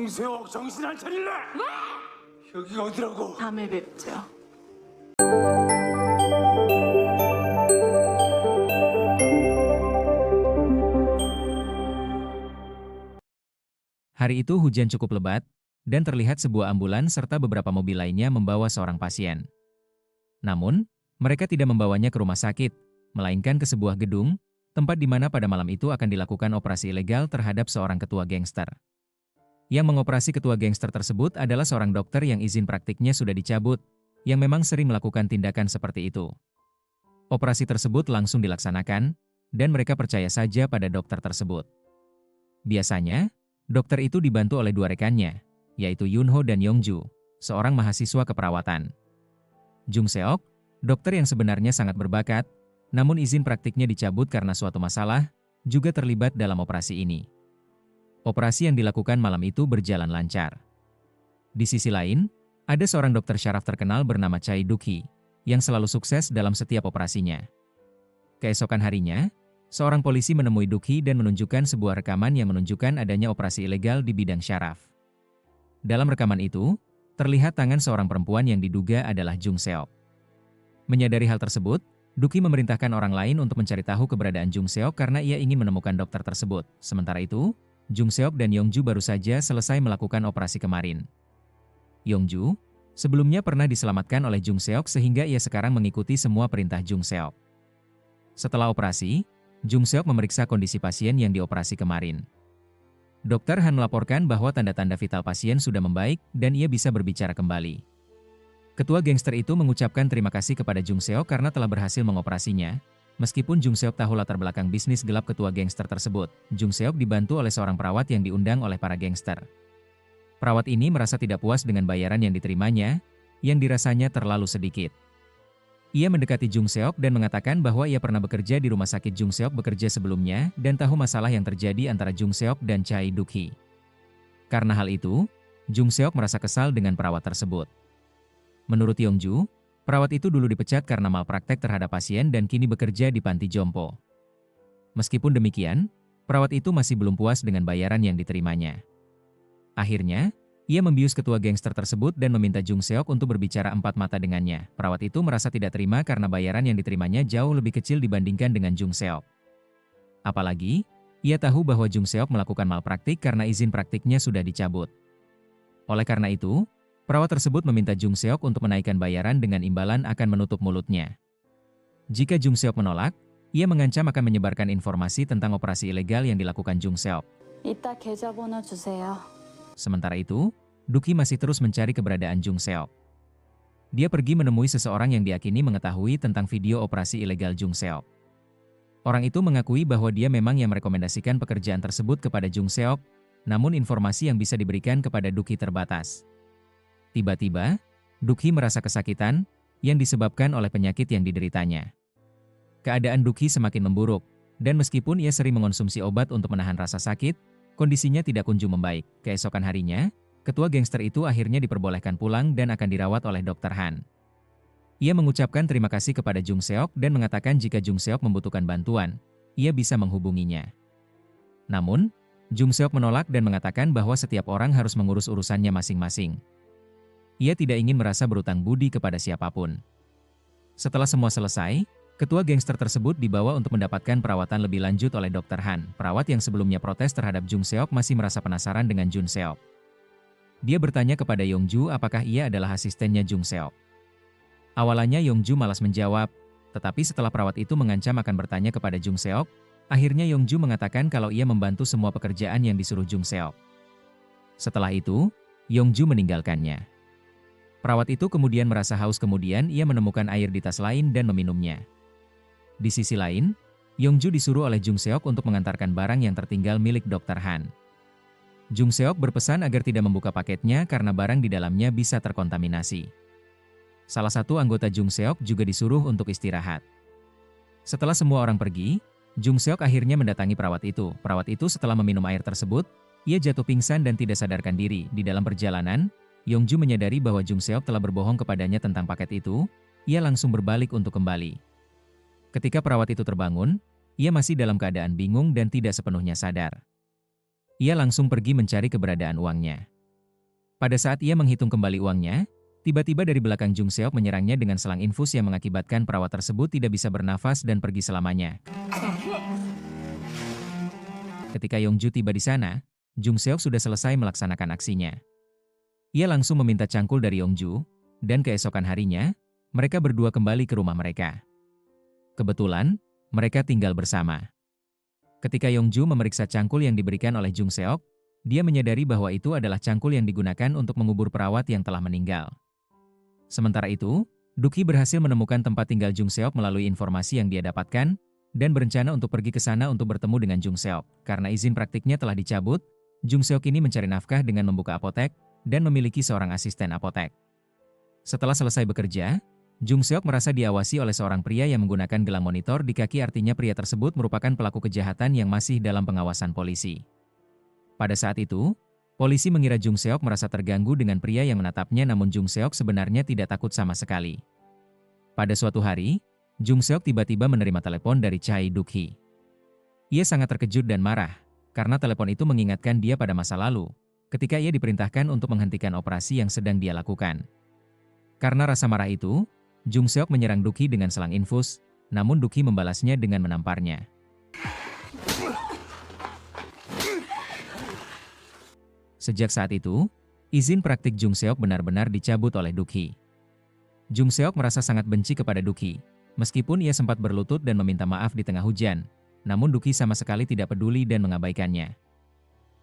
중세옥 정신 안 차릴래? 여기가 어디라고? 다음에 뵙죠. Hari itu hujan cukup lebat, dan terlihat sebuah ambulans serta beberapa mobil lainnya membawa seorang pasien. Namun, mereka tidak membawanya ke rumah sakit, melainkan ke sebuah gedung, tempat di mana pada malam itu akan dilakukan operasi ilegal terhadap seorang ketua gangster. Yang mengoperasi ketua gangster tersebut adalah seorang dokter yang izin praktiknya sudah dicabut, yang memang sering melakukan tindakan seperti itu. Operasi tersebut langsung dilaksanakan, dan mereka percaya saja pada dokter tersebut. Biasanya, dokter itu dibantu oleh dua rekannya, yaitu Yunho dan Yongju, seorang mahasiswa keperawatan. Jung Seok, dokter yang sebenarnya sangat berbakat, namun izin praktiknya dicabut karena suatu masalah, juga terlibat dalam operasi ini. Operasi yang dilakukan malam itu berjalan lancar. Di sisi lain, ada seorang dokter syaraf terkenal bernama Chai Duk-hee, yang selalu sukses dalam setiap operasinya. Keesokan harinya, seorang polisi menemui Duk-hee dan menunjukkan sebuah rekaman yang menunjukkan adanya operasi ilegal di bidang syaraf. Dalam rekaman itu, terlihat tangan seorang perempuan yang diduga adalah Jung Seok. Menyadari hal tersebut, Duk-hee memerintahkan orang lain untuk mencari tahu keberadaan Jung Seok karena ia ingin menemukan dokter tersebut. Sementara itu, Jung Seok dan Yongju baru saja selesai melakukan operasi kemarin. Yongju, sebelumnya pernah diselamatkan oleh Jung Seok sehingga ia sekarang mengikuti semua perintah Jung Seok. Setelah operasi, Jung Seok memeriksa kondisi pasien yang dioperasi kemarin. Dokter Han melaporkan bahwa tanda-tanda vital pasien sudah membaik dan ia bisa berbicara kembali. Ketua gangster itu mengucapkan terima kasih kepada Jung Seok karena telah berhasil mengoperasinya. Meskipun Jung Seok tahu latar belakang bisnis gelap ketua gangster tersebut, Jung Seok dibantu oleh seorang perawat yang diundang oleh para gangster. Perawat ini merasa tidak puas dengan bayaran yang diterimanya, yang dirasanya terlalu sedikit. Ia mendekati Jung Seok dan mengatakan bahwa ia pernah bekerja di rumah sakit Jung Seok bekerja sebelumnya dan tahu masalah yang terjadi antara Jung Seok dan Chai Duk-hee. Karena hal itu, Jung Seok merasa kesal dengan perawat tersebut. Menurut Yongju, perawat itu dulu dipecat karena malpraktek terhadap pasien dan kini bekerja di panti jompo. Meskipun demikian, perawat itu masih belum puas dengan bayaran yang diterimanya. Akhirnya, ia membius ketua gangster tersebut dan meminta Jung Seok untuk berbicara empat mata dengannya. Perawat itu merasa tidak terima karena bayaran yang diterimanya jauh lebih kecil dibandingkan dengan Jung Seok. Apalagi, ia tahu bahwa Jung Seok melakukan malpraktik karena izin praktiknya sudah dicabut. Oleh karena itu, perawat tersebut meminta Jung Seok untuk menaikkan bayaran dengan imbalan akan menutup mulutnya. Jika Jung Seok menolak, ia mengancam akan menyebarkan informasi tentang operasi ilegal yang dilakukan Jung Seok. 이따 계좌번호 주세요. Sementara itu, Duk-hee masih terus mencari keberadaan Jung Seok. Dia pergi menemui seseorang yang diyakini mengetahui tentang video operasi ilegal Jung Seok. Orang itu mengakui bahwa dia memang yang merekomendasikan pekerjaan tersebut kepada Jung Seok, namun informasi yang bisa diberikan kepada Duk-hee terbatas. Tiba-tiba, Duk-hee merasa kesakitan, yang disebabkan oleh penyakit yang dideritanya. Keadaan Duk-hee semakin memburuk, dan meskipun ia sering mengonsumsi obat untuk menahan rasa sakit, kondisinya tidak kunjung membaik. Keesokan harinya, ketua gangster itu akhirnya diperbolehkan pulang dan akan dirawat oleh Dr. Han. Ia mengucapkan terima kasih kepada Jung Seok dan mengatakan jika Jung Seok membutuhkan bantuan, ia bisa menghubunginya. Namun, Jung Seok menolak dan mengatakan bahwa setiap orang harus mengurus urusannya masing-masing. Ia tidak ingin merasa berutang budi kepada siapapun. Setelah semua selesai, ketua gangster tersebut dibawa untuk mendapatkan perawatan lebih lanjut oleh Dr. Han. Perawat yang sebelumnya protes terhadap Jung Seok masih merasa penasaran dengan Jung Seok. Dia bertanya kepada Yongju apakah ia adalah asistennya Jung Seok. Awalnya Yongju malas menjawab, tetapi setelah perawat itu mengancam akan bertanya kepada Jung Seok, akhirnya Yongju mengatakan kalau ia membantu semua pekerjaan yang disuruh Jung Seok. Setelah itu, Yongju meninggalkannya. Perawat itu kemudian merasa haus kemudian ia menemukan air di tas lain dan meminumnya. Di sisi lain, Yongju disuruh oleh Jung Seok untuk mengantarkan barang yang tertinggal milik Dr. Han. Jung Seok berpesan agar tidak membuka paketnya karena barang di dalamnya bisa terkontaminasi. Salah satu anggota Jung Seok juga disuruh untuk istirahat. Setelah semua orang pergi, Jung Seok akhirnya mendatangi perawat itu. Perawat itu setelah meminum air tersebut, ia jatuh pingsan dan tidak sadarkan diri. Di dalam perjalanan, Yongju menyadari bahwa Jung Seok telah berbohong kepadanya tentang paket itu, ia langsung berbalik untuk kembali. Ketika perawat itu terbangun, ia masih dalam keadaan bingung dan tidak sepenuhnya sadar. Ia langsung pergi mencari keberadaan uangnya. Pada saat ia menghitung kembali uangnya, tiba-tiba dari belakang Jung Seok menyerangnya dengan selang infus yang mengakibatkan perawat tersebut tidak bisa bernafas dan pergi selamanya. Ketika Yongju tiba di sana, Jung Seok sudah selesai melaksanakan aksinya. Ia langsung meminta cangkul dari Yongju, dan keesokan harinya, mereka berdua kembali ke rumah mereka. Kebetulan, mereka tinggal bersama. Ketika Yongju memeriksa cangkul yang diberikan oleh Jung Seok, dia menyadari bahwa itu adalah cangkul yang digunakan untuk mengubur perawat yang telah meninggal. Sementara itu, Duki berhasil menemukan tempat tinggal Jung Seok melalui informasi yang dia dapatkan, dan berencana untuk pergi ke sana untuk bertemu dengan Jung Seok. Karena izin praktiknya telah dicabut, Jung Seok ini mencari nafkah dengan membuka apotek, dan memiliki seorang asisten apotek. Setelah selesai bekerja, Jung Seok merasa diawasi oleh seorang pria yang menggunakan gelang monitor di kaki, artinya pria tersebut merupakan pelaku kejahatan yang masih dalam pengawasan polisi. Pada saat itu, polisi mengira Jung Seok merasa terganggu dengan pria yang menatapnya, namun Jung Seok sebenarnya tidak takut sama sekali. Pada suatu hari, Jung Seok tiba-tiba menerima telepon dari Chai Duk-hee. Ia sangat terkejut dan marah, karena telepon itu mengingatkan dia pada masa lalu, ketika ia diperintahkan untuk menghentikan operasi yang sedang dia lakukan. Karena rasa marah itu, Jung Seok menyerang Duk-hee dengan selang infus, namun Duk-hee membalasnya dengan menamparnya. Sejak saat itu, izin praktik Jung Seok benar-benar dicabut oleh Duk-hee. Jung Seok merasa sangat benci kepada Duk-hee, meskipun ia sempat berlutut dan meminta maaf di tengah hujan, namun Duk-hee sama sekali tidak peduli dan mengabaikannya.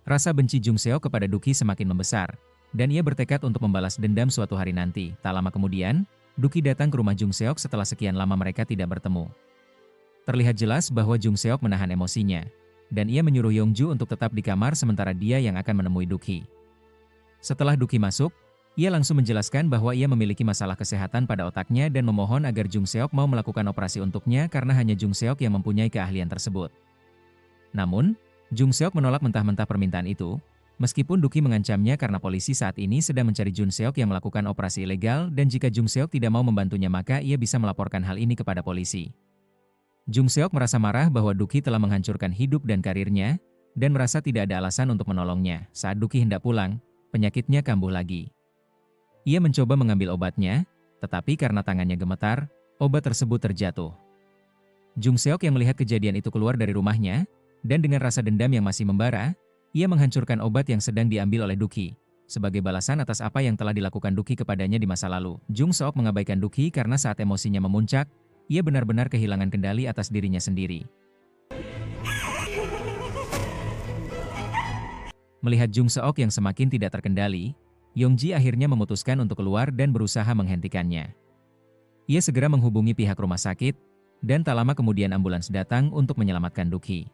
Rasa benci Jung Seok kepada Duk-hee semakin membesar, dan ia bertekad untuk membalas dendam suatu hari nanti. Tak lama kemudian, Duk-hee datang ke rumah Jung Seok setelah sekian lama mereka tidak bertemu. Terlihat jelas bahwa Jung Seok menahan emosinya, dan ia menyuruh Yongju untuk tetap di kamar sementara dia yang akan menemui Duk-hee. Setelah Duk-hee masuk, ia langsung menjelaskan bahwa ia memiliki masalah kesehatan pada otaknya dan memohon agar Jung Seok mau melakukan operasi untuknya karena hanya Jung Seok yang mempunyai keahlian tersebut. Namun, Jung Seok menolak mentah-mentah permintaan itu, meskipun Duk-hee mengancamnya karena polisi saat ini sedang mencari Jung Seok yang melakukan operasi ilegal dan jika Jung Seok tidak mau membantunya maka ia bisa melaporkan hal ini kepada polisi. Jung Seok merasa marah bahwa Duk-hee telah menghancurkan hidup dan karirnya, dan merasa tidak ada alasan untuk menolongnya. Saat Duk-hee hendak pulang, penyakitnya kambuh lagi. Ia mencoba mengambil obatnya, tetapi karena tangannya gemetar, obat tersebut terjatuh. Jung Seok yang melihat kejadian itu keluar dari rumahnya, dan dengan rasa dendam yang masih membara, ia menghancurkan obat yang sedang diambil oleh Duk-hee. Sebagai balasan atas apa yang telah dilakukan Duk-hee kepadanya di masa lalu, Jung Seok mengabaikan Duk-hee karena saat emosinya memuncak, ia benar-benar kehilangan kendali atas dirinya sendiri. Melihat Jung Seok yang semakin tidak terkendali, Yongji akhirnya memutuskan untuk keluar dan berusaha menghentikannya. Ia segera menghubungi pihak rumah sakit, dan tak lama kemudian ambulans datang untuk menyelamatkan Duk-hee.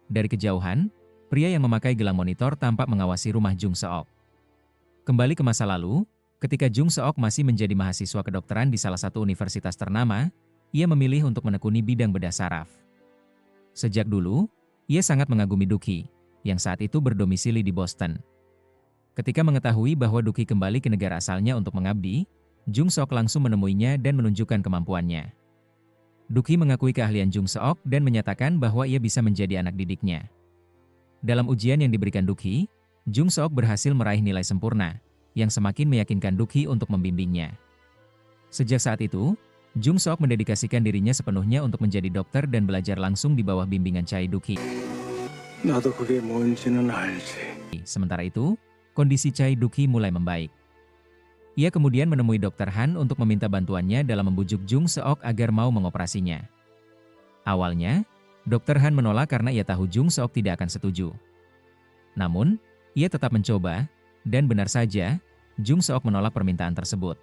Dari kejauhan, pria yang memakai gelang monitor tampak mengawasi rumah Jung Seok. Kembali ke masa lalu, ketika Jung Seok masih menjadi mahasiswa kedokteran di salah satu universitas ternama, ia memilih untuk menekuni bidang bedah saraf. Sejak dulu, ia sangat mengagumi Duk-hee, yang saat itu berdomisili di Boston. Ketika mengetahui bahwa Duk-hee kembali ke negara asalnya untuk mengabdi, Jung Seok langsung menemuinya dan menunjukkan kemampuannya. Duk-hee mengakui keahlian Jung Seok dan menyatakan bahwa ia bisa menjadi anak didiknya. Dalam ujian yang diberikan Duk-hee, Jung Seok berhasil meraih nilai sempurna, yang semakin meyakinkan Duk-hee untuk membimbingnya. Sejak saat itu, Jung Seok mendedikasikan dirinya sepenuhnya untuk menjadi dokter dan belajar langsung di bawah bimbingan Chai Duk-hee. Sementara itu, kondisi Chai Duk-hee mulai membaik. Ia kemudian menemui Dr. Han untuk meminta bantuannya dalam membujuk Jung Seok agar mau mengoperasinya. Awalnya, Dr. Han menolak karena ia tahu Jung Seok tidak akan setuju. Namun, ia tetap mencoba, dan benar saja, Jung Seok menolak permintaan tersebut.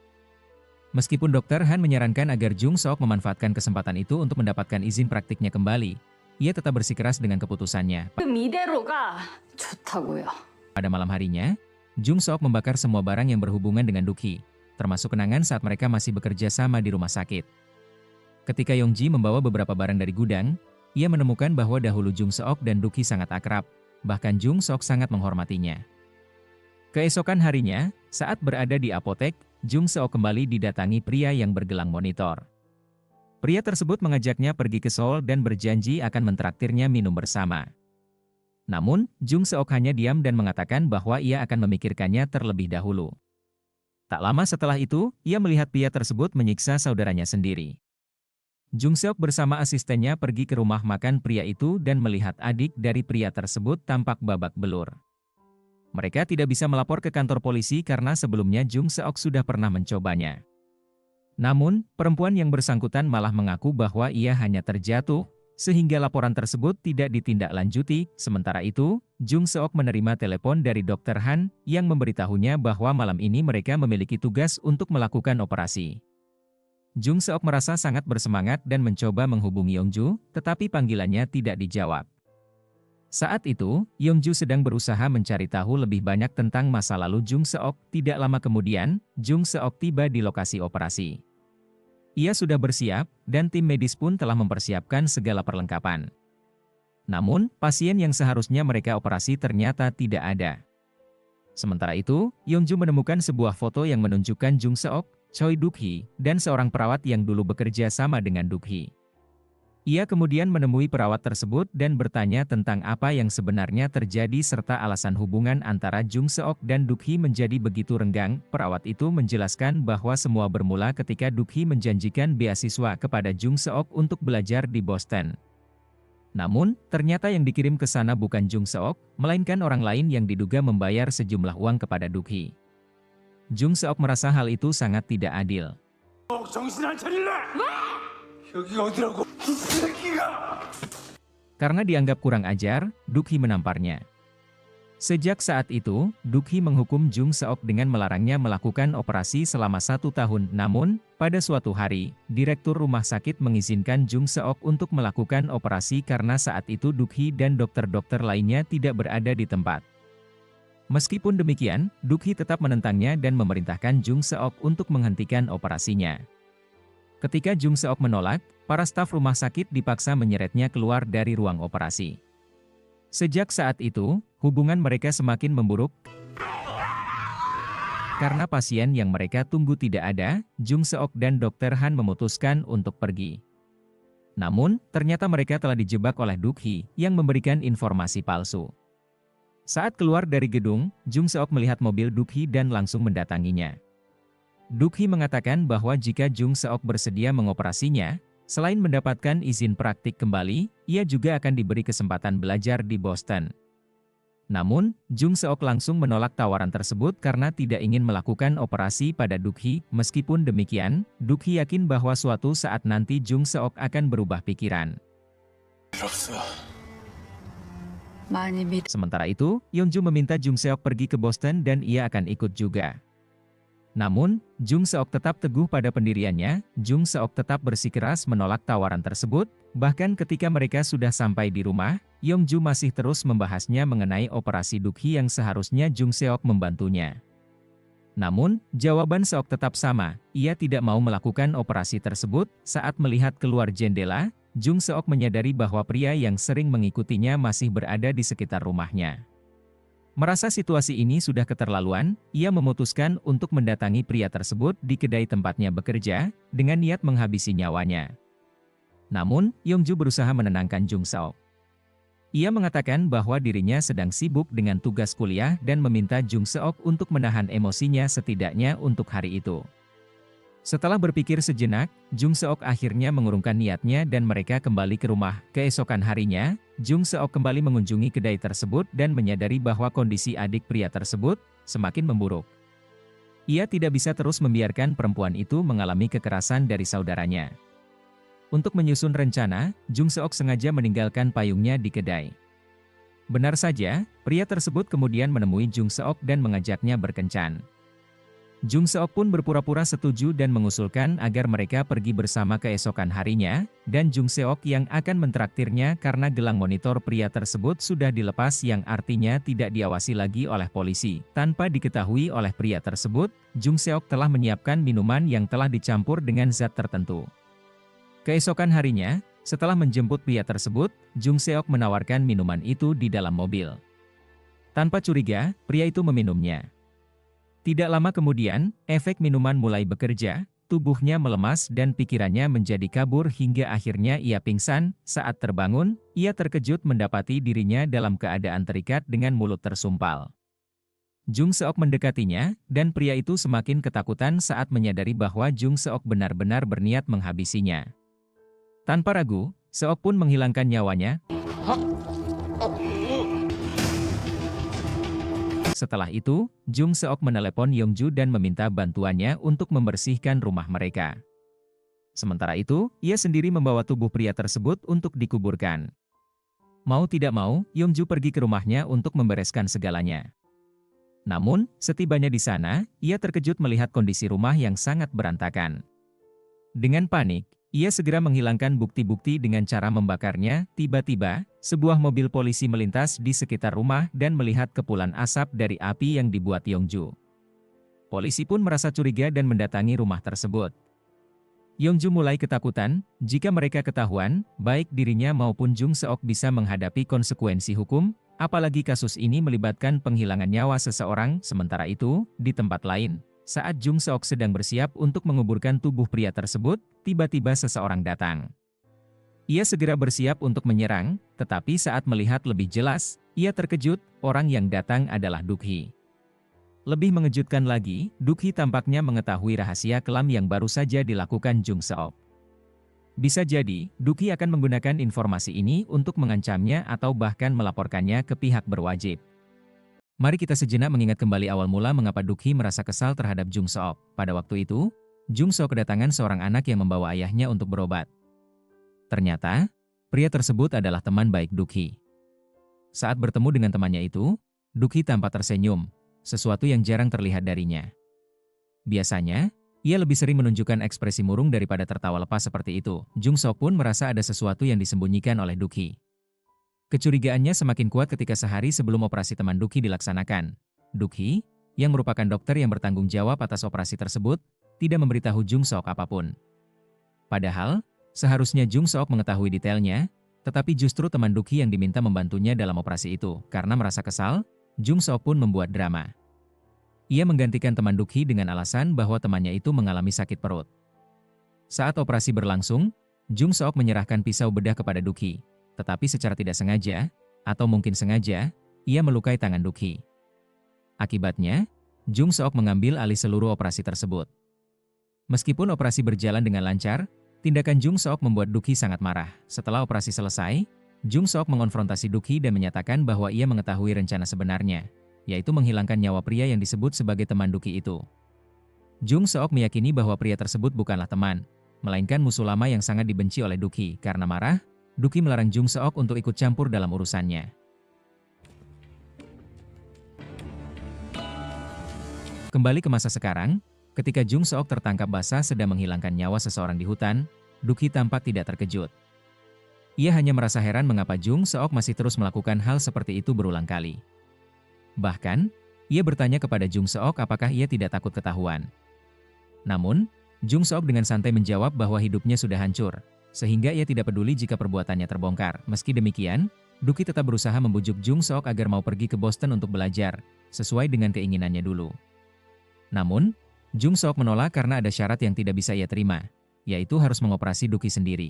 Meskipun Dr. Han menyarankan agar Jung Seok memanfaatkan kesempatan itu untuk mendapatkan izin praktiknya kembali, ia tetap bersikeras dengan keputusannya. Pada malam harinya, Jung Seok membakar semua barang yang berhubungan dengan Duk-hee, termasuk kenangan saat mereka masih bekerja sama di rumah sakit. Ketika Yongji membawa beberapa barang dari gudang, ia menemukan bahwa dahulu Jung Seok dan Duk-hee sangat akrab, bahkan Jung Seok sangat menghormatinya. Keesokan harinya, saat berada di apotek, Jung Seok kembali didatangi pria yang bergelang monitor. Pria tersebut mengajaknya pergi ke Seoul dan berjanji akan mentraktirnya minum bersama. Namun, Jung Seok hanya diam dan mengatakan bahwa ia akan memikirkannya terlebih dahulu. Tak lama setelah itu, ia melihat pria tersebut menyiksa saudaranya sendiri. Jung Seok bersama asistennya pergi ke rumah makan pria itu dan melihat adik dari pria tersebut tampak babak belur. Mereka tidak bisa melapor ke kantor polisi karena sebelumnya Jung Seok sudah pernah mencobanya. Namun, perempuan yang bersangkutan malah mengaku bahwa ia hanya terjatuh, sehingga laporan tersebut tidak ditindaklanjuti. Sementara itu, Jung Seok menerima telepon dari Dr. Han yang memberitahunya bahwa malam ini mereka memiliki tugas untuk melakukan operasi. Jung Seok merasa sangat bersemangat dan mencoba menghubungi Yongju, tetapi panggilannya tidak dijawab. Saat itu, Yongju sedang berusaha mencari tahu lebih banyak tentang masa lalu Jung Seok. Tidak lama kemudian, Jung Seok tiba di lokasi operasi. Ia sudah bersiap, dan tim medis pun telah mempersiapkan segala perlengkapan. Namun, pasien yang seharusnya mereka operasi ternyata tidak ada. Sementara itu, Yongju menemukan sebuah foto yang menunjukkan Jung Seok, Choi Duk-hee, dan seorang perawat yang dulu bekerja sama dengan Duk-hee. Ia kemudian menemui perawat tersebut dan bertanya tentang apa yang sebenarnya terjadi serta alasan hubungan antara Jung Seok dan Duk-hee menjadi begitu renggang. Perawat itu menjelaskan bahwa semua bermula ketika Duk-hee menjanjikan beasiswa kepada Jung Seok untuk belajar di Boston. Namun, ternyata yang dikirim ke sana bukan Jung Seok, melainkan orang lain yang diduga membayar sejumlah uang kepada Duk-hee. Jung Seok merasa hal itu sangat tidak adil. 정신 안 차릴래? 여기가 어디라고? 이 새끼가! Karena dianggap kurang ajar, Duk-hee menamparnya. Sejak saat itu, Duk-hee menghukum Jung Seok dengan melarangnya melakukan operasi selama 1 tahun. Namun, pada suatu hari, direktur rumah sakit mengizinkan Jung Seok untuk melakukan operasi karena saat itu Duk-hee dan dokter-dokter lainnya tidak berada di tempat. Meskipun demikian, Duk-hee tetap menentangnya dan memerintahkan Jung Seok untuk menghentikan operasinya. Ketika Jung Seok menolak, para staf rumah sakit dipaksa menyeretnya keluar dari ruang operasi. Sejak saat itu, hubungan mereka semakin memburuk. Karena pasien yang mereka tunggu tidak ada, Jung Seok dan Dr. Han memutuskan untuk pergi. Namun, ternyata mereka telah dijebak oleh Duk-hee yang memberikan informasi palsu. Saat keluar dari gedung, Jung Seok melihat mobil Duk-hee dan langsung mendatanginya. Duk-hee mengatakan bahwa jika Jung Seok bersedia mengoperasinya, selain mendapatkan izin praktik kembali, ia juga akan diberi kesempatan belajar di Boston. Namun, Jung Seok langsung menolak tawaran tersebut karena tidak ingin melakukan operasi pada Duk-hee. Meskipun demikian, Duk-hee yakin bahwa suatu saat nanti Jung Seok akan berubah pikiran. Sementara itu, Yongju meminta Jung Seok pergi ke Boston dan ia akan ikut juga. Namun, Jung Seok tetap teguh pada pendiriannya. Jung Seok tetap bersikeras menolak tawaran tersebut. Bahkan ketika mereka sudah sampai di rumah, Yongju masih terus membahasnya mengenai operasi Duk-hee yang seharusnya Jung Seok membantunya. Namun, jawaban Seok tetap sama, ia tidak mau melakukan operasi tersebut. Saat melihat keluar jendela, Jung Seok menyadari bahwa pria yang sering mengikutinya masih berada di sekitar rumahnya. Merasa situasi ini sudah keterlaluan, ia memutuskan untuk mendatangi pria tersebut di kedai tempatnya bekerja, dengan niat menghabisi nyawanya. Namun, Yongju berusaha menenangkan Jung Seok. Ia mengatakan bahwa dirinya sedang sibuk dengan tugas kuliah dan meminta Jung Seok untuk menahan emosinya setidaknya untuk hari itu. Setelah berpikir sejenak, Jung Seok akhirnya mengurungkan niatnya dan mereka kembali ke rumah. Keesokan harinya, Jung Seok kembali mengunjungi kedai tersebut dan menyadari bahwa kondisi adik pria tersebut semakin memburuk. Ia tidak bisa terus membiarkan perempuan itu mengalami kekerasan dari saudaranya. Untuk menyusun rencana, Jung Seok sengaja meninggalkan payungnya di kedai. Benar saja, pria tersebut kemudian menemui Jung Seok dan mengajaknya berkencan. Jung Seok pun berpura-pura setuju dan mengusulkan agar mereka pergi bersama keesokan harinya, dan Jung Seok yang akan mentraktirnya karena gelang monitor pria tersebut sudah dilepas yang artinya tidak diawasi lagi oleh polisi. Tanpa diketahui oleh pria tersebut, Jung Seok telah menyiapkan minuman yang telah dicampur dengan zat tertentu. Keesokan harinya, setelah menjemput pria tersebut, Jung Seok menawarkan minuman itu di dalam mobil. Tanpa curiga, pria itu meminumnya. Tidak lama kemudian, efek minuman mulai bekerja, tubuhnya melemas dan pikirannya menjadi kabur hingga akhirnya ia pingsan. Saat terbangun, ia terkejut mendapati dirinya dalam keadaan terikat dengan mulut tersumpal. Jung Seok mendekatinya, dan pria itu semakin ketakutan saat menyadari bahwa Jung Seok benar-benar berniat menghabisinya. Tanpa ragu, Seok pun menghilangkan nyawanya. Setelah itu, Jung Seok menelepon Yongju dan meminta bantuannya untuk membersihkan rumah mereka. Sementara itu, ia sendiri membawa tubuh pria tersebut untuk dikuburkan. Mau tidak mau, Yongju pergi ke rumahnya untuk membereskan segalanya. Namun, setibanya di sana, ia terkejut melihat kondisi rumah yang sangat berantakan. Dengan panik, ia segera menghilangkan bukti-bukti dengan cara membakarnya. Tiba-tiba, sebuah mobil polisi melintas di sekitar rumah dan melihat kepulan asap dari api yang dibuat Yongju. Polisi pun merasa curiga dan mendatangi rumah tersebut. Yongju mulai ketakutan, jika mereka ketahuan, baik dirinya maupun Jung Seok bisa menghadapi konsekuensi hukum, apalagi kasus ini melibatkan penghilangan nyawa seseorang. Sementara itu, di tempat lain, saat Jung Seok sedang bersiap untuk menguburkan tubuh pria tersebut, tiba-tiba seseorang datang. Ia segera bersiap untuk menyerang, tetapi saat melihat lebih jelas, ia terkejut, orang yang datang adalah Duk-hee. Lebih mengejutkan lagi, Duk-hee tampaknya mengetahui rahasia kelam yang baru saja dilakukan Jung Seok. Bisa jadi, Duk-hee akan menggunakan informasi ini untuk mengancamnya atau bahkan melaporkannya ke pihak berwajib. Mari kita sejenak mengingat kembali awal mula mengapa Duk-hee merasa kesal terhadap Jung Seok. Pada waktu itu, Jung Seok kedatangan seorang anak yang membawa ayahnya untuk berobat. Ternyata, pria tersebut adalah teman baik Duk-hee. Saat bertemu dengan temannya itu, Duk-hee tampak tersenyum, sesuatu yang jarang terlihat darinya. Biasanya, ia lebih sering menunjukkan ekspresi murung daripada tertawa lepas seperti itu. Jung Seok pun merasa ada sesuatu yang disembunyikan oleh Duk-hee. Kecurigaannya semakin kuat ketika sehari sebelum operasi teman Duk-hee dilaksanakan. Duk-hee, yang merupakan dokter yang bertanggung jawab atas operasi tersebut, tidak memberitahu Jung Seok apapun. Padahal, seharusnya Jung Seok mengetahui detailnya, tetapi justru teman Duk-hee yang diminta membantunya dalam operasi itu. Karena merasa kesal, Jung Seok pun membuat drama. Ia menggantikan teman Duk-hee dengan alasan bahwa temannya itu mengalami sakit perut. Saat operasi berlangsung, Jung Seok menyerahkan pisau bedah kepada Duk-hee. Tetapi secara tidak sengaja, atau mungkin sengaja, ia melukai tangan Duk-hee. Akibatnya, Jung Seok mengambil alih seluruh operasi tersebut. Meskipun operasi berjalan dengan lancar, tindakan Jung Seok membuat Duk-hee sangat marah. Setelah operasi selesai, Jung Seok mengonfrontasi Duk-hee dan menyatakan bahwa ia mengetahui rencana sebenarnya, yaitu menghilangkan nyawa pria yang disebut sebagai teman Duk-hee itu. Jung Seok meyakini bahwa pria tersebut bukanlah teman, melainkan musuh lama yang sangat dibenci oleh Duk-hee. Karena marah, Duk-hee melarang Jung Seok untuk ikut campur dalam urusannya. Kembali ke masa sekarang, ketika Jung Seok tertangkap basah sedang menghilangkan nyawa seseorang di hutan, Duk-hee tampak tidak terkejut. Ia hanya merasa heran mengapa Jung Seok masih terus melakukan hal seperti itu berulang kali. Bahkan, ia bertanya kepada Jung Seok apakah ia tidak takut ketahuan. Namun, Jung Seok dengan santai menjawab bahwa hidupnya sudah hancur, sehingga ia tidak peduli jika perbuatannya terbongkar. Meski demikian, Duk-hee tetap berusaha membujuk Jung Seok agar mau pergi ke Boston untuk belajar, sesuai dengan keinginannya dulu. Namun, Jung Seok menolak karena ada syarat yang tidak bisa ia terima, yaitu harus mengoperasi Duk-hee sendiri.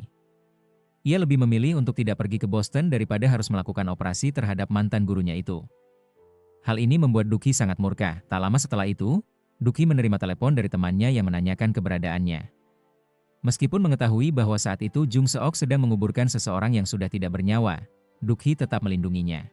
Ia lebih memilih untuk tidak pergi ke Boston daripada harus melakukan operasi terhadap mantan gurunya itu. Hal ini membuat Duk-hee sangat murka. Tak lama setelah itu, Duk-hee menerima telepon dari temannya yang menanyakan keberadaannya. Meskipun mengetahui bahwa saat itu Jung Seok sedang menguburkan seseorang yang sudah tidak bernyawa, Duk-hee tetap melindunginya.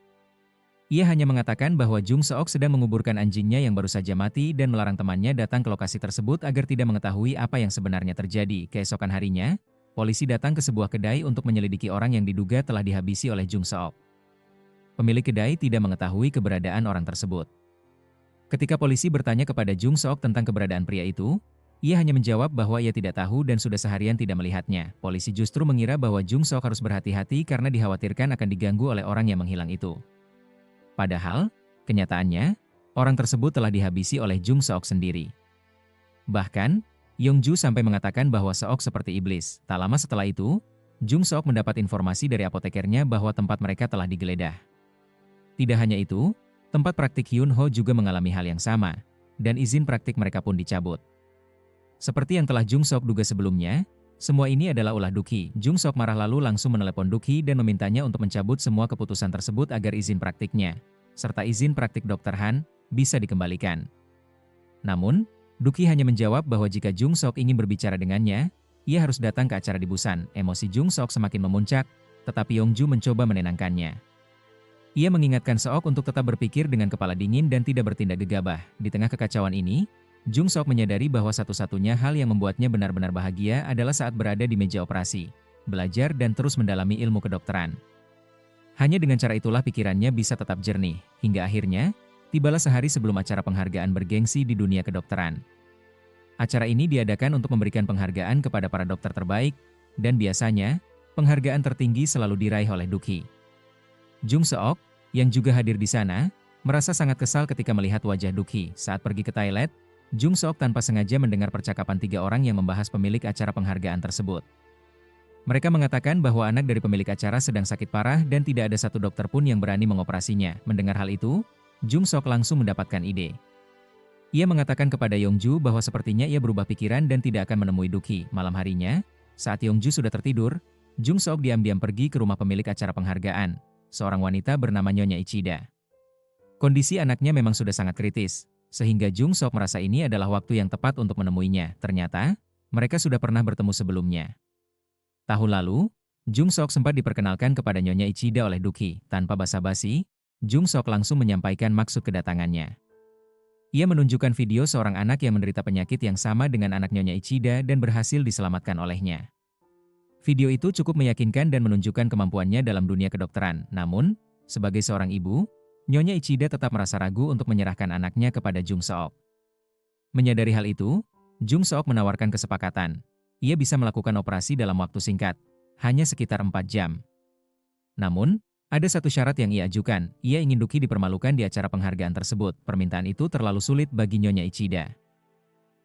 Ia hanya mengatakan bahwa Jung Seok sedang menguburkan anjingnya yang baru saja mati dan melarang temannya datang ke lokasi tersebut agar tidak mengetahui apa yang sebenarnya terjadi. Keesokan harinya, polisi datang ke sebuah kedai untuk menyelidiki orang yang diduga telah dihabisi oleh Jung Seok. Pemilik kedai tidak mengetahui keberadaan orang tersebut. Ketika polisi bertanya kepada Jung Seok tentang keberadaan pria itu, ia hanya menjawab bahwa ia tidak tahu dan sudah seharian tidak melihatnya. Polisi justru mengira bahwa Jung Seok harus berhati-hati karena dikhawatirkan akan diganggu oleh orang yang menghilang itu. Padahal, kenyataannya, orang tersebut telah dihabisi oleh Jung Seok sendiri. Bahkan, Yongju sampai mengatakan bahwa Seok seperti iblis. Tak lama setelah itu, Jung Seok mendapat informasi dari apotekernya bahwa tempat mereka telah digeledah. Tidak hanya itu, tempat praktik Hyun Ho juga mengalami hal yang sama, dan izin praktik mereka pun dicabut. Seperti yang telah Jung Sok duga sebelumnya, semua ini adalah ulah Duki. Jung Sok marah lalu langsung menelepon Duki dan memintanya untuk mencabut semua keputusan tersebut agar izin praktiknya, serta izin praktik Dr. Han, bisa dikembalikan. Namun, Duki hanya menjawab bahwa jika Jung Sok ingin berbicara dengannya, ia harus datang ke acara di Busan. Emosi Jung Sok semakin memuncak, tetapi Yongju mencoba menenangkannya. Ia mengingatkan Seok untuk tetap berpikir dengan kepala dingin dan tidak bertindak gegabah. Di tengah kekacauan ini, Jung Sok menyadari bahwa satu-satunya hal yang membuatnya benar-benar bahagia adalah saat berada di meja operasi, belajar dan terus mendalami ilmu kedokteran. Hanya dengan cara itulah pikirannya bisa tetap jernih, hingga akhirnya, tibalah sehari sebelum acara penghargaan bergengsi di dunia kedokteran. Acara ini diadakan untuk memberikan penghargaan kepada para dokter terbaik, dan biasanya, penghargaan tertinggi selalu diraih oleh Duki. Jung Seok, yang juga hadir di sana, merasa sangat kesal ketika melihat wajah Duki. Saat pergi ke toilet, Jung Seok tanpa sengaja mendengar percakapan 3 orang yang membahas pemilik acara penghargaan tersebut. Mereka mengatakan bahwa anak dari pemilik acara sedang sakit parah dan tidak ada satu dokter pun yang berani mengoperasinya. Mendengar hal itu, Jung Seok langsung mendapatkan ide. Ia mengatakan kepada Yongju bahwa sepertinya ia berubah pikiran dan tidak akan menemui Duki. Malam harinya, saat Yongju sudah tertidur, Jung Seok diam-diam pergi ke rumah pemilik acara penghargaan, seorang wanita bernama Nyonya Ichida. Kondisi anaknya memang sudah sangat kritis, sehingga Jung Seok merasa ini adalah waktu yang tepat untuk menemuinya. Ternyata, mereka sudah pernah bertemu sebelumnya. Tahun lalu, Jung Seok sempat diperkenalkan kepada Nyonya Ichida oleh Duki. Tanpa basa-basi, Jung Seok langsung menyampaikan maksud kedatangannya. Ia menunjukkan video seorang anak yang menderita penyakit yang sama dengan anak Nyonya Ichida dan berhasil diselamatkan olehnya. Video itu cukup meyakinkan dan menunjukkan kemampuannya dalam dunia kedokteran. Namun, sebagai seorang ibu, Nyonya Ichida tetap merasa ragu untuk menyerahkan anaknya kepada Jung Seok. Menyadari hal itu, Jung Seok menawarkan kesepakatan. Ia bisa melakukan operasi dalam waktu singkat, hanya sekitar 4 jam. Namun, ada satu syarat yang ia ajukan. Ia ingin Duki dipermalukan di acara penghargaan tersebut. Permintaan itu terlalu sulit bagi Nyonya Ichida.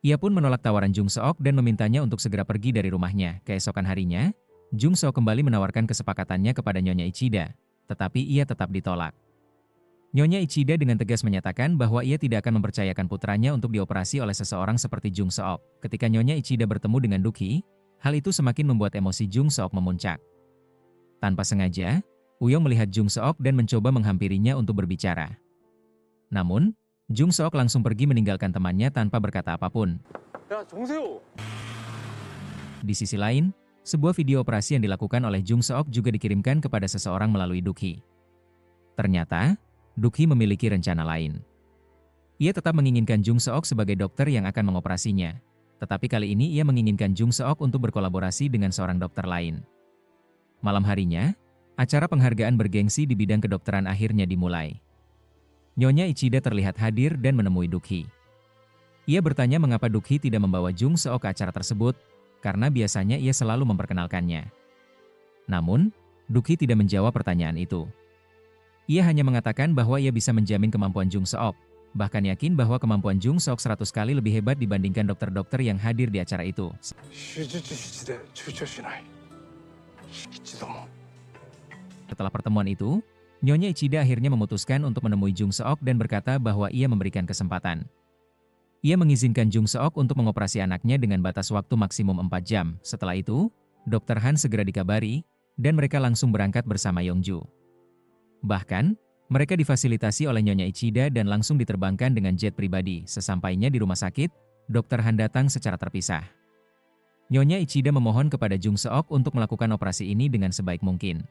Ia pun menolak tawaran Jung Seok dan memintanya untuk segera pergi dari rumahnya. Keesokan harinya, Jung Seok kembali menawarkan kesepakatannya kepada Nyonya Ichida, tetapi ia tetap ditolak. Nyonya Ichida dengan tegas menyatakan bahwa ia tidak akan mempercayakan putranya untuk dioperasi oleh seseorang seperti Jung Seok. Ketika Nyonya Ichida bertemu dengan Duki, hal itu semakin membuat emosi Jung Seok memuncak. Tanpa sengaja, Uyong melihat Jung Seok dan mencoba menghampirinya untuk berbicara. Namun, Jung Seok langsung pergi meninggalkan temannya tanpa berkata apapun. Di sisi lain, sebuah video operasi yang dilakukan oleh Jung Seok juga dikirimkan kepada seseorang melalui Duki. Ternyata, Duki memiliki rencana lain. Ia tetap menginginkan Jung Seok sebagai dokter yang akan mengoperasinya. Tetapi kali ini ia menginginkan Jung Seok untuk berkolaborasi dengan seorang dokter lain. Malam harinya, acara penghargaan bergengsi di bidang kedokteran akhirnya dimulai. Nyonya Ichida terlihat hadir dan menemui Duki. Ia bertanya mengapa Duki tidak membawa Jung Seok ke acara tersebut, karena biasanya ia selalu memperkenalkannya. Namun, Duki tidak menjawab pertanyaan itu. Ia hanya mengatakan bahwa ia bisa menjamin kemampuan Jung Seok, bahkan yakin bahwa kemampuan Jung Seok 100 kali lebih hebat dibandingkan dokter-dokter yang hadir di acara itu. Setelah pertemuan itu, Nyonya Ichida akhirnya memutuskan untuk menemui Jung Seok dan berkata bahwa ia memberikan kesempatan. Ia mengizinkan Jung Seok untuk mengoperasi anaknya dengan batas waktu maksimum 4 jam. Setelah itu, Dr. Han segera dikabari, dan mereka langsung berangkat bersama Yongju. Bahkan, mereka difasilitasi oleh Nyonya Ichida dan langsung diterbangkan dengan jet pribadi. Sesampainya di rumah sakit, Dr. Han datang secara terpisah. Nyonya Ichida memohon kepada Jung Seok untuk melakukan operasi ini dengan sebaik mungkin.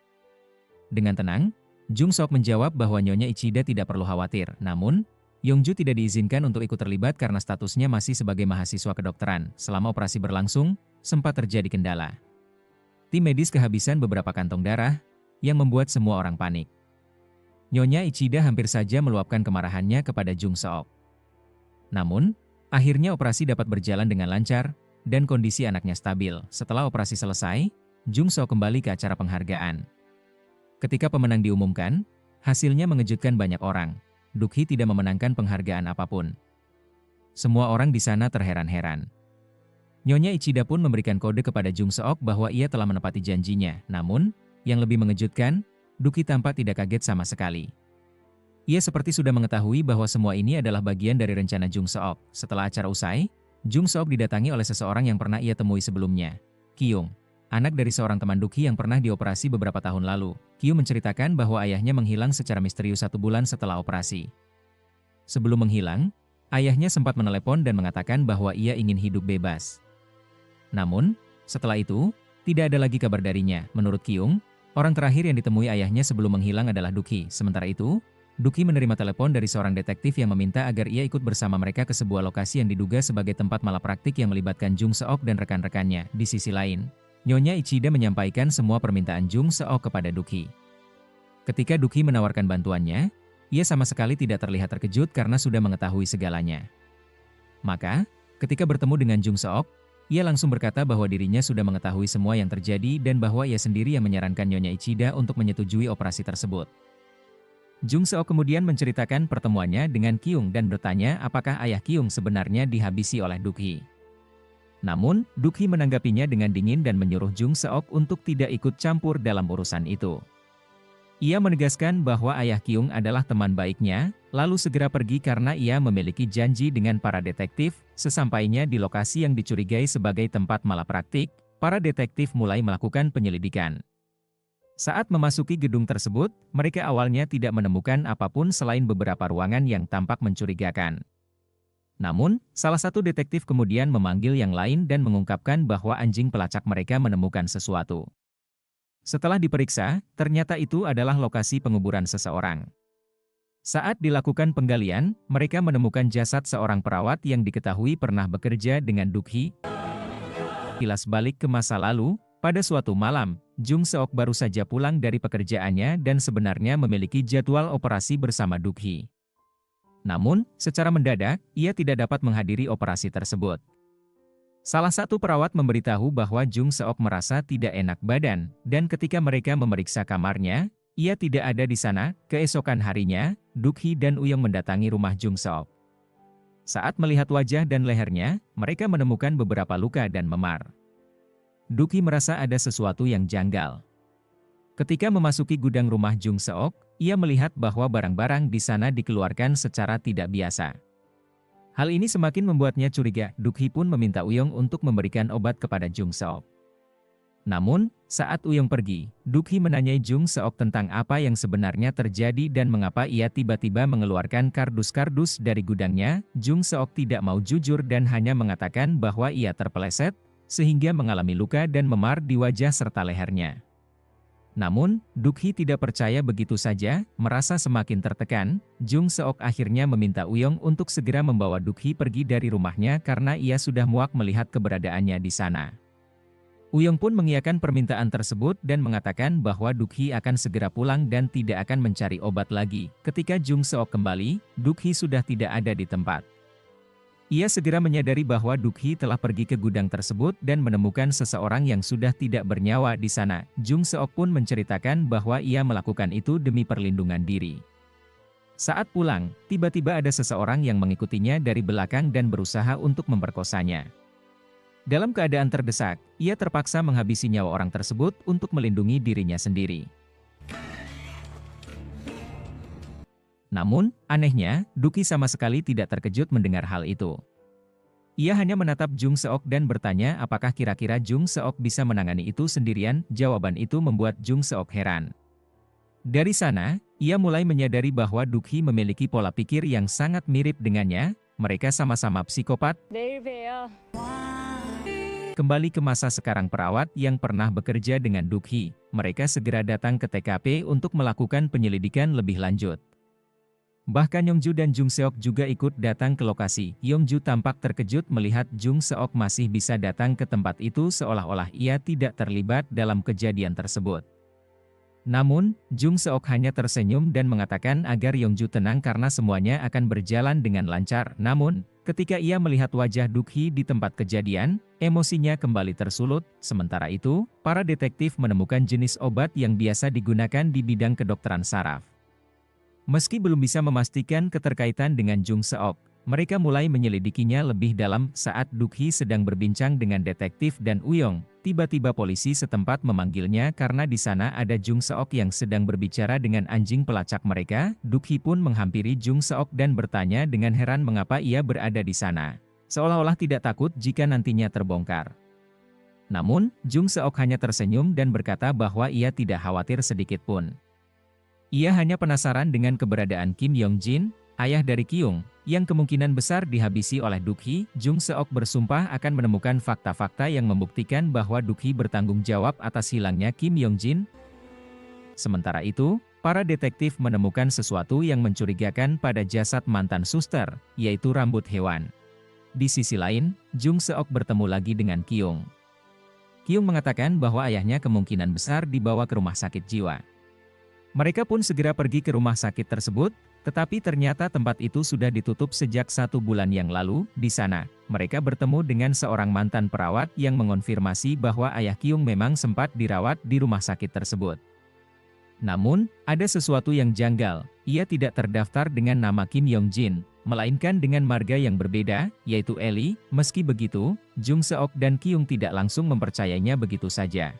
Dengan tenang, Jung Seok menjawab bahwa Nyonya Ichida tidak perlu khawatir. Namun, Yongju tidak diizinkan untuk ikut terlibat karena statusnya masih sebagai mahasiswa kedokteran. Selama operasi berlangsung, sempat terjadi kendala. Tim medis kehabisan beberapa kantong darah, yang membuat semua orang panik. Nyonya Ichida hampir saja meluapkan kemarahannya kepada Jung Seok. Namun, akhirnya operasi dapat berjalan dengan lancar, dan kondisi anaknya stabil. Setelah operasi selesai, Jung Seok kembali ke acara penghargaan. Ketika pemenang diumumkan, hasilnya mengejutkan banyak orang. Duki tidak memenangkan penghargaan apapun. Semua orang di sana terheran-heran. Nyonya Ichida pun memberikan kode kepada Jung Seok bahwa ia telah menepati janjinya. Namun, yang lebih mengejutkan, Duki tampak tidak kaget sama sekali. Ia seperti sudah mengetahui bahwa semua ini adalah bagian dari rencana Jung Seok. Setelah acara usai, Jung Seok didatangi oleh seseorang yang pernah ia temui sebelumnya, Kyung, anak dari seorang teman Duk-hee yang pernah dioperasi beberapa tahun lalu. Kyung menceritakan bahwa ayahnya menghilang secara misterius 1 bulan setelah operasi. Sebelum menghilang, ayahnya sempat menelepon dan mengatakan bahwa ia ingin hidup bebas. Namun, setelah itu, tidak ada lagi kabar darinya. Menurut Kyung, orang terakhir yang ditemui ayahnya sebelum menghilang adalah Duk-hee. Sementara itu, Duk-hee menerima telepon dari seorang detektif yang meminta agar ia ikut bersama mereka ke sebuah lokasi yang diduga sebagai tempat malapraktik yang melibatkan Jung Seok dan rekan-rekannya. Di sisi lain, Nyonya Ichida menyampaikan semua permintaan Jung Seok kepada Duk-hee. Ketika Duk-hee menawarkan bantuannya, ia sama sekali tidak terlihat terkejut karena sudah mengetahui segalanya. Maka, ketika bertemu dengan Jung Seok, ia langsung berkata bahwa dirinya sudah mengetahui semua yang terjadi dan bahwa ia sendiri yang menyarankan Nyonya Ichida untuk menyetujui operasi tersebut. Jung Seok kemudian menceritakan pertemuannya dengan Kyung dan bertanya apakah ayah Kyung sebenarnya dihabisi oleh Duk-hee. Namun, Duk-hee menanggapinya dengan dingin dan menyuruh Jung Seok untuk tidak ikut campur dalam urusan itu. Ia menegaskan bahwa ayah Kyung adalah teman baiknya, lalu segera pergi karena ia memiliki janji dengan para detektif. Sesampainya di lokasi yang dicurigai sebagai tempat malapraktik, para detektif mulai melakukan penyelidikan. Saat memasuki gedung tersebut, mereka awalnya tidak menemukan apapun selain beberapa ruangan yang tampak mencurigakan. Namun, salah satu detektif kemudian memanggil yang lain dan mengungkapkan bahwa anjing pelacak mereka menemukan sesuatu. Setelah diperiksa, ternyata itu adalah lokasi penguburan seseorang. Saat dilakukan penggalian, mereka menemukan jasad seorang perawat yang diketahui pernah bekerja dengan Duk-hee. Kilas balik ke masa lalu, pada suatu malam, Jung Seok baru saja pulang dari pekerjaannya dan sebenarnya memiliki jadwal operasi bersama Duk-hee. Namun, secara mendadak, ia tidak dapat menghadiri operasi tersebut. Salah satu perawat memberitahu bahwa Jung Seok merasa tidak enak badan, dan ketika mereka memeriksa kamarnya, ia tidak ada di sana. Keesokan harinya, Duk-hee dan Uyong mendatangi rumah Jung Seok. Saat melihat wajah dan lehernya, mereka menemukan beberapa luka dan memar. Duk-hee merasa ada sesuatu yang janggal. Ketika memasuki gudang rumah Jung Seok, ia melihat bahwa barang-barang di sana dikeluarkan secara tidak biasa. Hal ini semakin membuatnya curiga. Duk-hee pun meminta Uyong untuk memberikan obat kepada Jung Seok. Namun, saat Uyong pergi, Duk-hee menanyai Jung Seok tentang apa yang sebenarnya terjadi dan mengapa ia tiba-tiba mengeluarkan kardus-kardus dari gudangnya. Jung Seok tidak mau jujur dan hanya mengatakan bahwa ia terpeleset, sehingga mengalami luka dan memar di wajah serta lehernya. Namun, Duk-hee tidak percaya begitu saja. Merasa semakin tertekan, Jung Seok akhirnya meminta Uyong untuk segera membawa Duk-hee pergi dari rumahnya karena ia sudah muak melihat keberadaannya di sana. Uyong pun mengiyakan permintaan tersebut dan mengatakan bahwa Duk-hee akan segera pulang dan tidak akan mencari obat lagi. Ketika Jung Seok kembali, Duk-hee sudah tidak ada di tempat. Ia segera menyadari bahwa Duk-hee telah pergi ke gudang tersebut dan menemukan seseorang yang sudah tidak bernyawa di sana. Jung Seok pun menceritakan bahwa ia melakukan itu demi perlindungan diri. Saat pulang, tiba-tiba ada seseorang yang mengikutinya dari belakang dan berusaha untuk memperkosanya. Dalam keadaan terdesak, ia terpaksa menghabisi nyawa orang tersebut untuk melindungi dirinya sendiri. Namun, anehnya, Duk-hee sama sekali tidak terkejut mendengar hal itu. Ia hanya menatap Jung Seok dan bertanya apakah kira-kira Jung Seok bisa menangani itu sendirian. Jawaban itu membuat Jung Seok heran. Dari sana, ia mulai menyadari bahwa Duk-hee memiliki pola pikir yang sangat mirip dengannya. Mereka sama-sama psikopat. Kembali ke masa sekarang perawat yang pernah bekerja dengan Duk-hee, mereka segera datang ke TKP untuk melakukan penyelidikan lebih lanjut. Bahkan Yongju dan Jung Seok juga ikut datang ke lokasi. Yongju tampak terkejut melihat Jung Seok masih bisa datang ke tempat itu seolah-olah ia tidak terlibat dalam kejadian tersebut. Namun, Jung Seok hanya tersenyum dan mengatakan agar Yongju tenang karena semuanya akan berjalan dengan lancar. Namun, ketika ia melihat wajah Duk-hee di tempat kejadian, emosinya kembali tersulut. Sementara itu, para detektif menemukan jenis obat yang biasa digunakan di bidang kedokteran saraf. Meski belum bisa memastikan keterkaitan dengan Jung Seok, mereka mulai menyelidikinya lebih dalam. Saat Duk-hee sedang berbincang dengan detektif dan Uyong, tiba-tiba polisi setempat memanggilnya karena di sana ada Jung Seok yang sedang berbicara dengan anjing pelacak mereka. Duk-hee pun menghampiri Jung Seok dan bertanya dengan heran mengapa ia berada di sana. seolah-olah tidak takut jika nantinya terbongkar. Namun, Jung Seok hanya tersenyum dan berkata bahwa ia tidak khawatir sedikit pun. Ia hanya penasaran dengan keberadaan Kim Yong Jin, ayah dari Kyung, yang kemungkinan besar dihabisi oleh Duk-hee. Jung Seok bersumpah akan menemukan fakta-fakta yang membuktikan bahwa Duk-hee bertanggung jawab atas hilangnya Kim Yong Jin. Sementara itu, para detektif menemukan sesuatu yang mencurigakan pada jasad mantan suster, yaitu rambut hewan. Di sisi lain, Jung Seok bertemu lagi dengan Kyung. Kyung mengatakan bahwa ayahnya kemungkinan besar dibawa ke rumah sakit jiwa. Mereka pun segera pergi ke rumah sakit tersebut, tetapi ternyata tempat itu sudah ditutup sejak 1 bulan yang lalu. Di sana, mereka bertemu dengan seorang mantan perawat yang mengonfirmasi bahwa ayah Kyung memang sempat dirawat di rumah sakit tersebut. Namun, ada sesuatu yang janggal, ia tidak terdaftar dengan nama Kim Yong Jin, melainkan dengan marga yang berbeda, yaitu Eli. Meski begitu, Jung Seok dan Kyung tidak langsung mempercayainya begitu saja.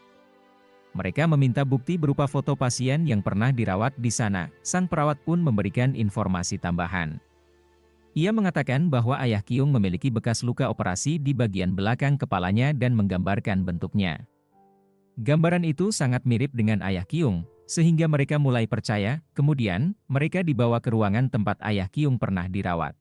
Mereka meminta bukti berupa foto pasien yang pernah dirawat di sana. Sang perawat pun memberikan informasi tambahan. Ia mengatakan bahwa ayah Kyung memiliki bekas luka operasi di bagian belakang kepalanya dan menggambarkan bentuknya. Gambaran itu sangat mirip dengan ayah Kyung, sehingga mereka mulai percaya. Kemudian, mereka dibawa ke ruangan tempat ayah Kyung pernah dirawat.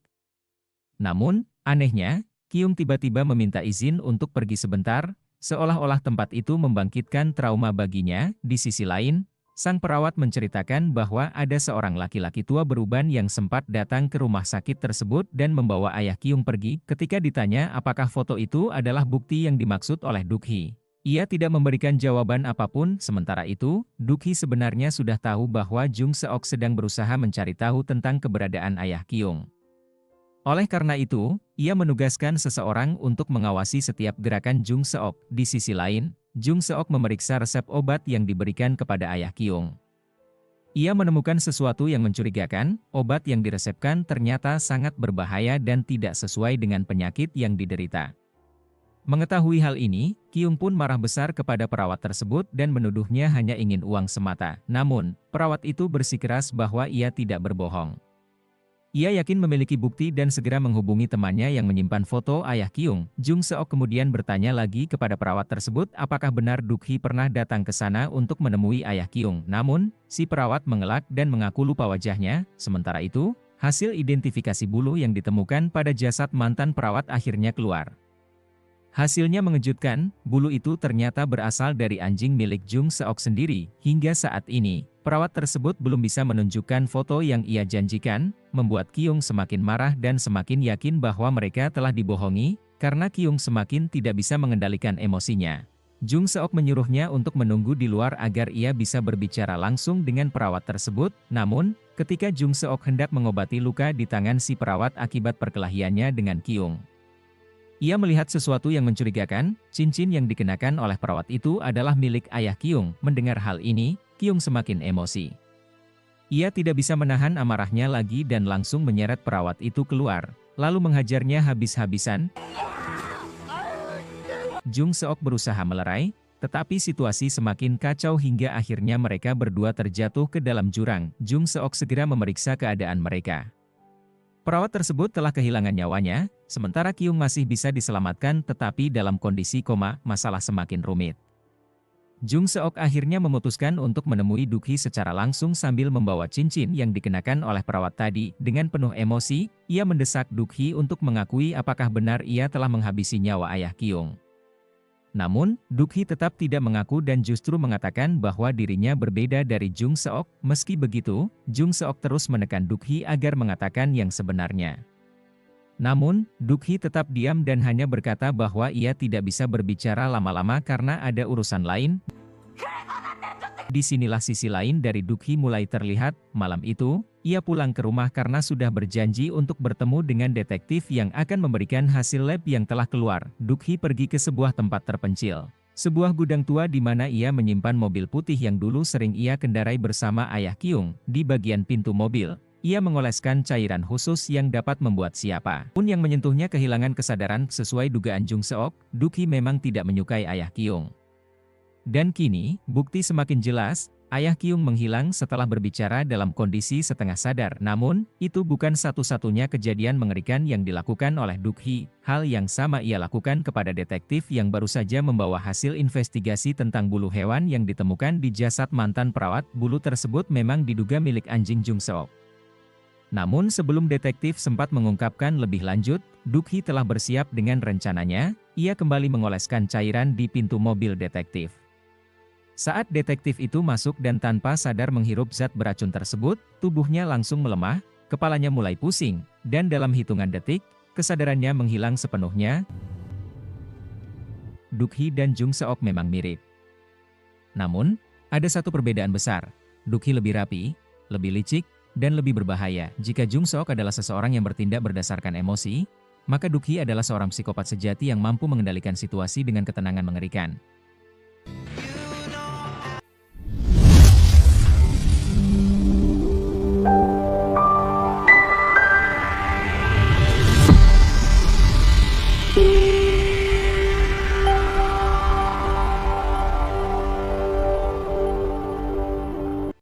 Namun, anehnya, Kyung tiba-tiba meminta izin untuk pergi sebentar, seolah-olah tempat itu membangkitkan trauma baginya. Di sisi lain, sang perawat menceritakan bahwa ada seorang laki-laki tua beruban yang sempat datang ke rumah sakit tersebut dan membawa ayah Kyung pergi. Ketika ditanya apakah foto itu adalah bukti yang dimaksud oleh Duk-hee, ia tidak memberikan jawaban apapun. Sementara itu, Duk-hee sebenarnya sudah tahu bahwa Jung Seok sedang berusaha mencari tahu tentang keberadaan ayah Kyung. Oleh karena itu, ia menugaskan seseorang untuk mengawasi setiap gerakan Jung Seok. Di sisi lain, Jung Seok memeriksa resep obat yang diberikan kepada ayah Kyung. Ia menemukan sesuatu yang mencurigakan. Obat yang diresepkan ternyata sangat berbahaya dan tidak sesuai dengan penyakit yang diderita. Mengetahui hal ini, Kyung pun marah besar kepada perawat tersebut dan menuduhnya hanya ingin uang semata. Namun, perawat itu bersikeras bahwa ia tidak berbohong. Ia yakin memiliki bukti dan segera menghubungi temannya yang menyimpan foto ayah Kyung. Jung Seok kemudian bertanya lagi kepada perawat tersebut apakah benar Duk-hee pernah datang ke sana untuk menemui ayah Kyung. Namun, si perawat mengelak dan mengaku lupa wajahnya. Sementara itu, hasil identifikasi bulu yang ditemukan pada jasad mantan perawat akhirnya keluar. Hasilnya mengejutkan, bulu itu ternyata berasal dari anjing milik Jung Seok sendiri. Hingga saat ini, perawat tersebut belum bisa menunjukkan foto yang ia janjikan, membuat Kyung semakin marah dan semakin yakin bahwa mereka telah dibohongi, karena Kyung semakin tidak bisa mengendalikan emosinya. Jung Seok menyuruhnya untuk menunggu di luar agar ia bisa berbicara langsung dengan perawat tersebut. Namun, ketika Jung Seok hendak mengobati luka di tangan si perawat akibat perkelahiannya dengan Kyung, ia melihat sesuatu yang mencurigakan. Cincin yang dikenakan oleh perawat itu adalah milik ayah Kyung. Mendengar hal ini, Kyung semakin emosi. Ia tidak bisa menahan amarahnya lagi dan langsung menyeret perawat itu keluar, lalu menghajarnya habis-habisan. Jung Seok berusaha melerai, tetapi situasi semakin kacau hingga akhirnya mereka berdua terjatuh ke dalam jurang. Jung Seok segera memeriksa keadaan mereka. Perawat tersebut telah kehilangan nyawanya, sementara Kyung masih bisa diselamatkan tetapi dalam kondisi koma. Masalah semakin rumit. Jung Seok akhirnya memutuskan untuk menemui Duk-hee secara langsung sambil membawa cincin yang dikenakan oleh perawat tadi. Dengan penuh emosi, ia mendesak Duk-hee untuk mengakui apakah benar ia telah menghabisi nyawa ayah Kyung. Namun, Duk-hee tetap tidak mengaku dan justru mengatakan bahwa dirinya berbeda dari Jung Seok. Meski begitu, Jung Seok terus menekan Duk-hee agar mengatakan yang sebenarnya. Namun, Duk-hee tetap diam dan hanya berkata bahwa ia tidak bisa berbicara lama-lama karena ada urusan lain. Disinilah sisi lain dari Duk-hee mulai terlihat. Malam itu, ia pulang ke rumah karena sudah berjanji untuk bertemu dengan detektif yang akan memberikan hasil lab yang telah keluar. Duk-hee pergi ke sebuah tempat terpencil, sebuah gudang tua di mana ia menyimpan mobil putih yang dulu sering ia kendarai bersama ayah Kyung. Di bagian pintu mobil, ia mengoleskan cairan khusus yang dapat membuat siapa pun yang menyentuhnya kehilangan kesadaran. Sesuai dugaan Jung Seok, Duk-hee memang tidak menyukai ayah Kyung. Dan kini, bukti semakin jelas. Ayah Kyung menghilang setelah berbicara dalam kondisi setengah sadar. Namun, itu bukan satu-satunya kejadian mengerikan yang dilakukan oleh Duk-hee. Hal yang sama ia lakukan kepada detektif yang baru saja membawa hasil investigasi tentang bulu hewan yang ditemukan di jasad mantan perawat. Bulu tersebut memang diduga milik anjing Jung Seok. Namun sebelum detektif sempat mengungkapkan lebih lanjut, Duk-hee telah bersiap dengan rencananya. Ia kembali mengoleskan cairan di pintu mobil detektif. Saat detektif itu masuk dan tanpa sadar menghirup zat beracun tersebut, tubuhnya langsung melemah, kepalanya mulai pusing, dan dalam hitungan detik, kesadarannya menghilang sepenuhnya. Duk-hee dan Jung Seok memang mirip. Namun, ada satu perbedaan besar. Duk-hee lebih rapi, lebih licik, dan lebih berbahaya. Jika Jung Seok adalah seseorang yang bertindak berdasarkan emosi, maka Duk-hee adalah seorang psikopat sejati yang mampu mengendalikan situasi dengan ketenangan mengerikan.